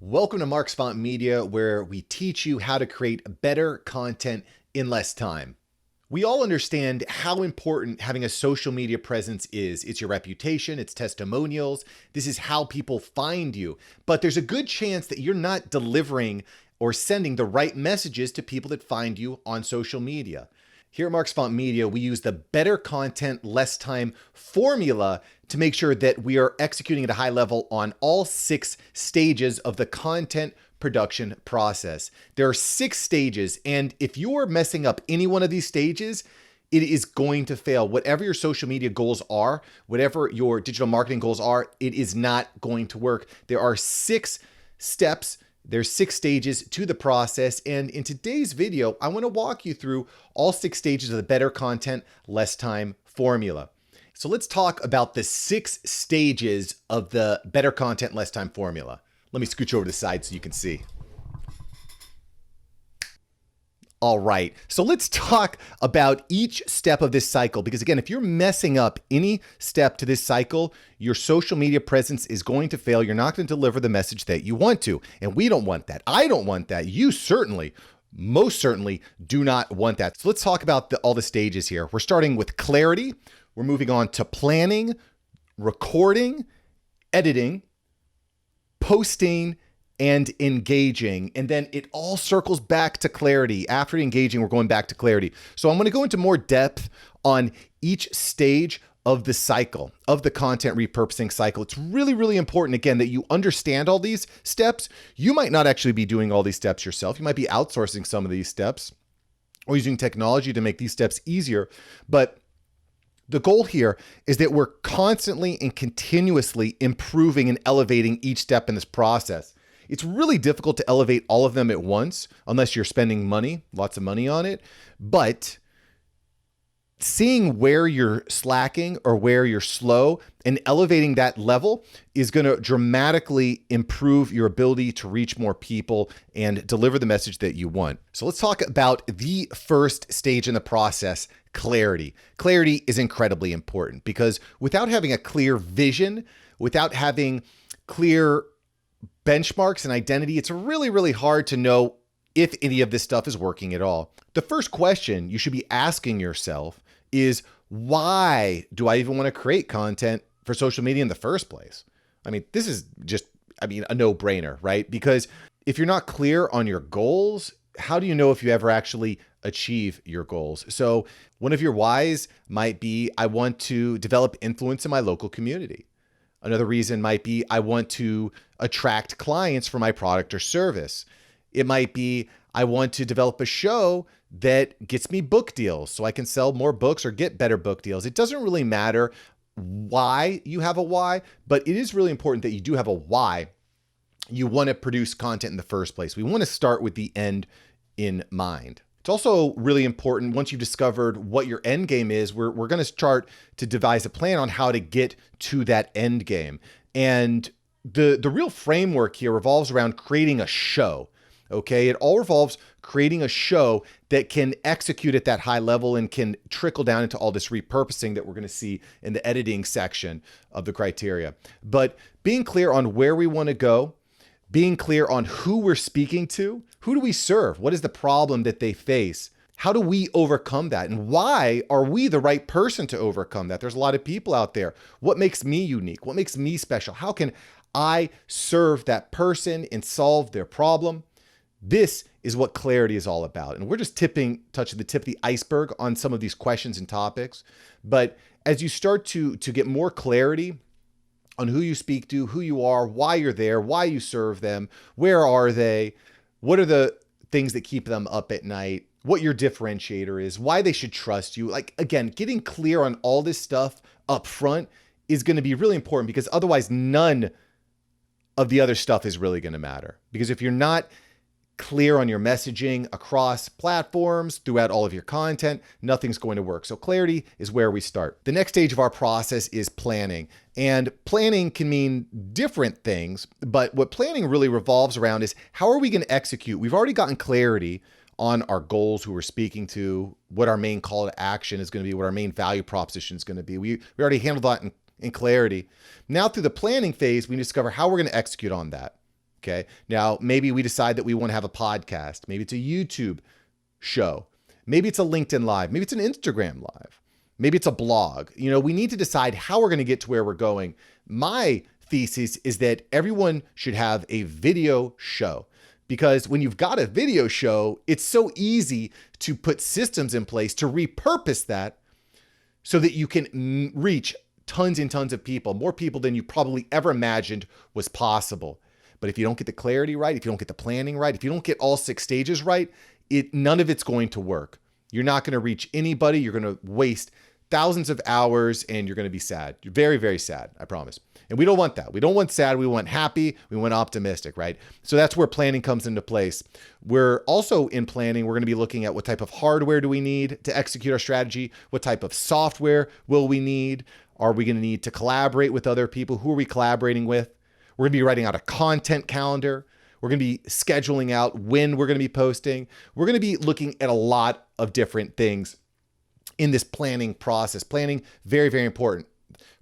Welcome to Mark's Savant Media, where we teach you how to create better content in less time. We all understand how important having a social media presence is. It's your reputation, it's testimonials. This is how people find you. But there's a good chance that you're not delivering or sending the right messages to people that find you on social media. Here at Mark's Savant Media, we use the better content, less time formula to make sure that we are executing at a high level on all 6 stages of the content production process. There are 6 stages, and if you're messing up any one of these stages, it is going to fail. Whatever your social media goals are, whatever your digital marketing goals are, it is not going to work. There are 6 steps. There's 6 stages to the process. And in today's video, I want to walk you through all 6 stages of the better content, less time formula. So let's talk about the 6 stages of the better content, less time formula. Let me scooch over to the side so you can see. All right, so let's talk about each step of this cycle, because again, if you're messing up any step to this cycle, your social media presence is going to fail. You're not going to deliver the message that you want to, and we don't want that. I don't want that. You certainly, most certainly do not want that. So let's talk about all the stages here. We're starting with clarity. We're moving on to planning, recording, editing, posting, and engaging. And then it all circles back to clarity. After engaging, we're going back to clarity. So I'm going to go into more depth on each stage of the cycle, of the content repurposing cycle. It's really, really important, again, that you understand all these steps. You might not actually be doing all these steps yourself. You might be outsourcing some of these steps or using technology to make these steps easier. But the goal here is that we're constantly and continuously improving and elevating each step in this process. It's really difficult to elevate all of them at once unless you're spending money, lots of money on it. But seeing where you're slacking or where you're slow and elevating that level is going to dramatically improve your ability to reach more people and deliver the message that you want. So let's talk about the first stage in the process, clarity. Clarity is incredibly important because without having a clear vision, without having clear benchmarks and identity, it's really, really hard to know if any of this stuff is working at all. The first question you should be asking yourself is, why do I even want to create content for social media in the first place? I mean, this is just, a no-brainer, right? Because if you're not clear on your goals, how do you know if you ever actually achieve your goals? So one of your whys might be, I want to develop influence in my local community. Another reason might be, I want to attract clients for my product or service. It might be, I want to develop a show that gets me book deals so I can sell more books or get better book deals. It doesn't really matter why you have a why, but it is really important that you do have a why you want to produce content in the first place. We want to start with the end in mind. It's also really important, once you've discovered what your end game is, we're going to start to devise a plan on how to get to that end game. And the real framework here revolves around creating a show. Okay, it all revolves creating a show that can execute at that high level and can trickle down into all this repurposing that we're going to see in the editing section of the criteria. But being clear on where we want to go, being clear on who we're speaking to, who do we serve? What is the problem that they face? How do we overcome that? And why are we the right person to overcome that? There's a lot of people out there. What makes me unique? What makes me special? How can I serve that person and solve their problem? This is what clarity is all about. And we're just touching the tip of the iceberg on some of these questions and topics. But as you start to get more clarity on who you speak to, who you are, why you're there, why you serve them, where are they, what are the things that keep them up at night, what your differentiator is, why they should trust you. Like, again, getting clear on all this stuff up front is going to be really important, because otherwise none of the other stuff is really going to matter. Because if you're not clear on your messaging across platforms throughout all of your content, nothing's going to work. So clarity is where we start. The next stage of our process is planning. And planning can mean different things, but what planning really revolves around is, how are we going to execute? We've already gotten clarity on our goals, who we're speaking to, what our main call to action is going to be, what our main value proposition is going to be. We already handled that in clarity. Now through the planning phase, we discover how we're going to execute on that. Okay. Now, maybe we decide that we want to have a podcast. Maybe it's a YouTube show. Maybe it's a LinkedIn Live. Maybe it's an Instagram Live. Maybe it's a blog. We need to decide how we're going to get to where we're going. My thesis is that everyone should have a video show, because when you've got a video show, it's so easy to put systems in place to repurpose that so that you can reach tons and tons of people, more people than you probably ever imagined was possible. But if you don't get the clarity right, if you don't get the planning right, if you don't get all 6 stages right, none of it's going to work. You're not going to reach anybody. You're going to waste thousands of hours and you're going to be sad. You're very, very sad, I promise. And we don't want that. We don't want sad. We want happy. We want optimistic, right? So that's where planning comes into place. We're also in planning, we're going to be looking at what type of hardware do we need to execute our strategy? What type of software will we need? Are we going to need to collaborate with other people? Who are we collaborating with? We're going to be writing out a content calendar. We're going to be scheduling out when we're going to be posting. We're going to be looking at a lot of different things in this planning process. Planning, very, very important.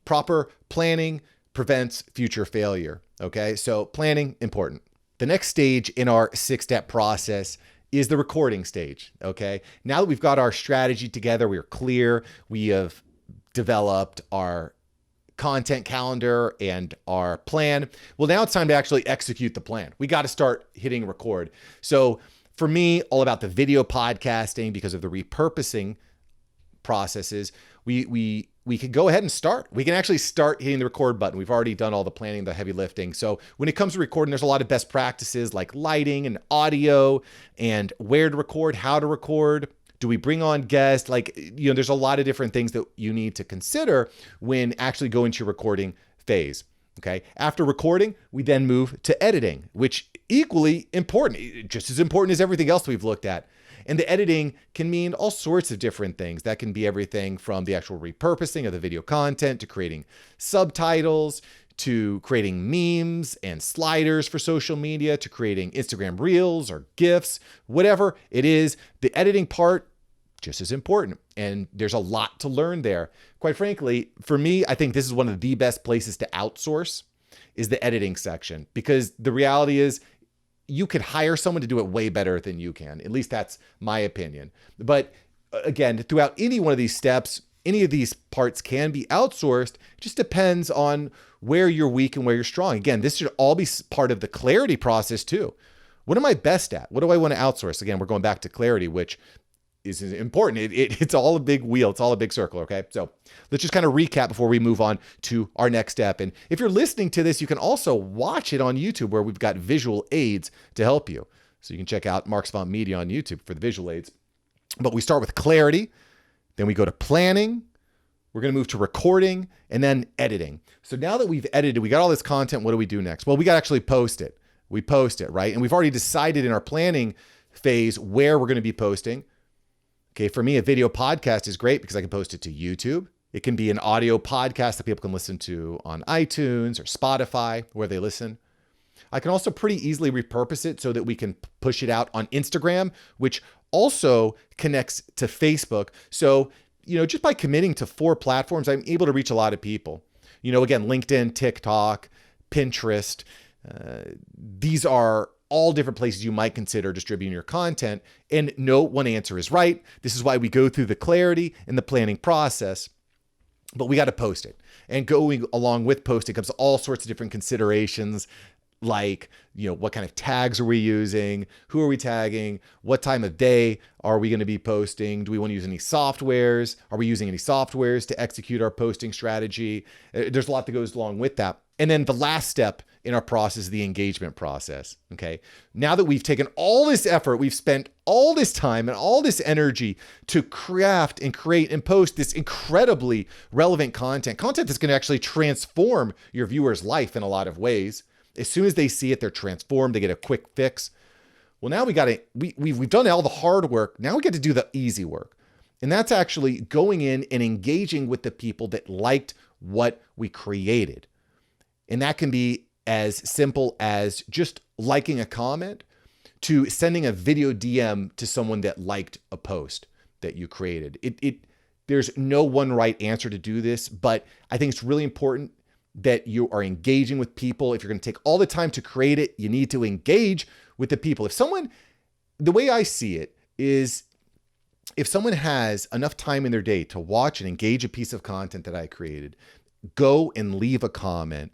Proper planning prevents future failure. Okay, so planning, important. The next stage in our 6-step process is the recording stage. Okay, now that we've got our strategy together, we are clear, we have developed our content calendar and our plan. Well, now it's time to actually execute the plan. We got to start hitting record. So for me, all about the video podcasting, because of the repurposing processes, we can go ahead and start. We can actually start hitting the record button. We've already done all the planning, the heavy lifting. So when it comes to recording, there's a lot of best practices like lighting and audio and where to record, how to record. Do we bring on guests? There's a lot of different things that you need to consider when actually going to your recording phase. Okay. After recording, we then move to editing, which equally important, just as important as everything else we've looked at. And the editing can mean all sorts of different things. That can be everything from the actual repurposing of the video content to creating subtitles, to creating memes and sliders for social media, to creating Instagram Reels or GIFs, whatever it is. The editing part, just as important. And there's a lot to learn there. Quite frankly, for me, I think this is one of the best places to outsource is the editing section, because the reality is you could hire someone to do it way better than you can. At least that's my opinion. But again, throughout any one of these steps, any of these parts can be outsourced. It just depends on where you're weak and where you're strong. Again, this should all be part of the clarity process too. What am I best at? What do I want to outsource? Again, we're going back to clarity, which is important. It's all a big wheel. It's all a big circle. Okay. So let's just kind of recap before we move on to our next step. And if you're listening to this, you can also watch it on YouTube, where we've got visual aids to help you. So you can check out Mark Savant Media on YouTube for the visual aids. But we start with clarity, then we go to planning, we're going to move to recording, and then editing. So now that we've edited, we got all this content, what do we do next? Well, we got to actually post it. We post it, right? And we've already decided in our planning phase where we're going to be posting. Okay, for me, a video podcast is great because I can post it to YouTube. It can be an audio podcast that people can listen to on iTunes or Spotify, where they listen. I can also pretty easily repurpose it so that we can push it out on Instagram, which also connects to Facebook. So, just by committing to 4 platforms, I'm able to reach a lot of people. Again, LinkedIn, TikTok, Pinterest, these are all different places you might consider distributing your content. And no one answer is right. This is why we go through the clarity and the planning process, but we got to post it. And going along with posting comes all sorts of different considerations, like, what kind of tags are we using? Who are we tagging? What time of day are we going to be posting? Do we want to use any softwares? Are we using any softwares to execute our posting strategy? There's a lot that goes along with that. And then the last step in our process is the engagement process. Okay. Now that we've taken all this effort, we've spent all this time and all this energy to craft and create and post this incredibly relevant content that's going to actually transform your viewer's life in a lot of ways. As soon as they see it, they're transformed. They get a quick fix. Well, now we've done all the hard work. Now we get to do the easy work. And that's actually going in and engaging with the people that liked what we created. And that can be as simple as just liking a comment to sending a video DM to someone that liked a post that you created. There's no one right answer to do this, but I think it's really important that you are engaging with people. If you're going to take all the time to create it, you need to engage with the people. The way I see it is, if someone has enough time in their day to watch and engage a piece of content that I created, go and leave a comment,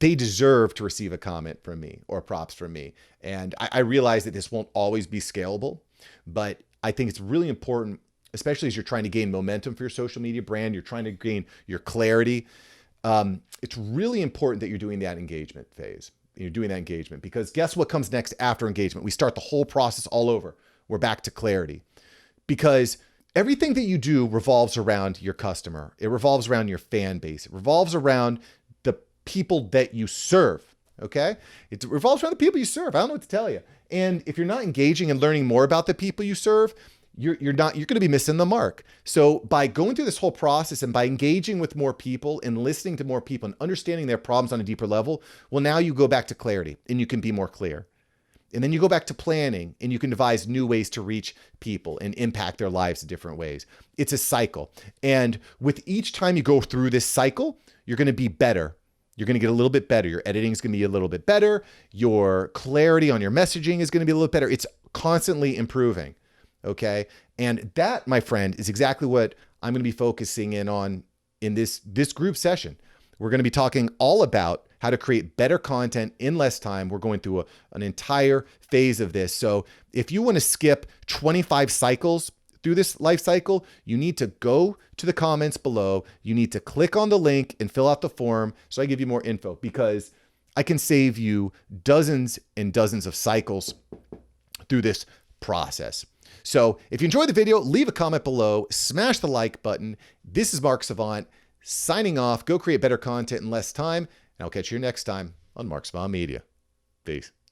they deserve to receive a comment from me or props from me. And I realize that this won't always be scalable, but I think it's really important, especially as you're trying to gain momentum for your social media brand, you're trying to gain your clarity. It's really important that you're doing that engagement phase. You're doing that engagement, because guess what comes next after engagement? We start the whole process all over. We're back to clarity, because everything that you do revolves around your customer. It revolves around your fan base. It revolves around the people that you serve. Okay. It revolves around the people you serve. I don't know what to tell you. And if you're not engaging and learning more about the people you serve, you're going to be missing the mark. So by going through this whole process and by engaging with more people and listening to more people and understanding their problems on a deeper level, well, now you go back to clarity and you can be more clear. And then you go back to planning and you can devise new ways to reach people and impact their lives in different ways. It's a cycle. And with each time you go through this cycle, you're going to be better. You're going to get a little bit better. Your editing is going to be a little bit better. Your clarity on your messaging is going to be a little better. It's constantly improving. Okay. And that, my friend, is exactly what I'm going to be focusing in on in this group session. We're going to be talking all about how to create better content in less time. We're going through an entire phase of this. So if you want to skip 25 cycles through this life cycle, you need to go to the comments below. You need to click on the link and fill out the form so I give you more info, because I can save you dozens and dozens of cycles through this process. So if you enjoyed the video, leave a comment below, smash the like button. This is Mark Savant signing off. Go create better content in less time, and I'll catch you next time on Mark Savant Media. Peace.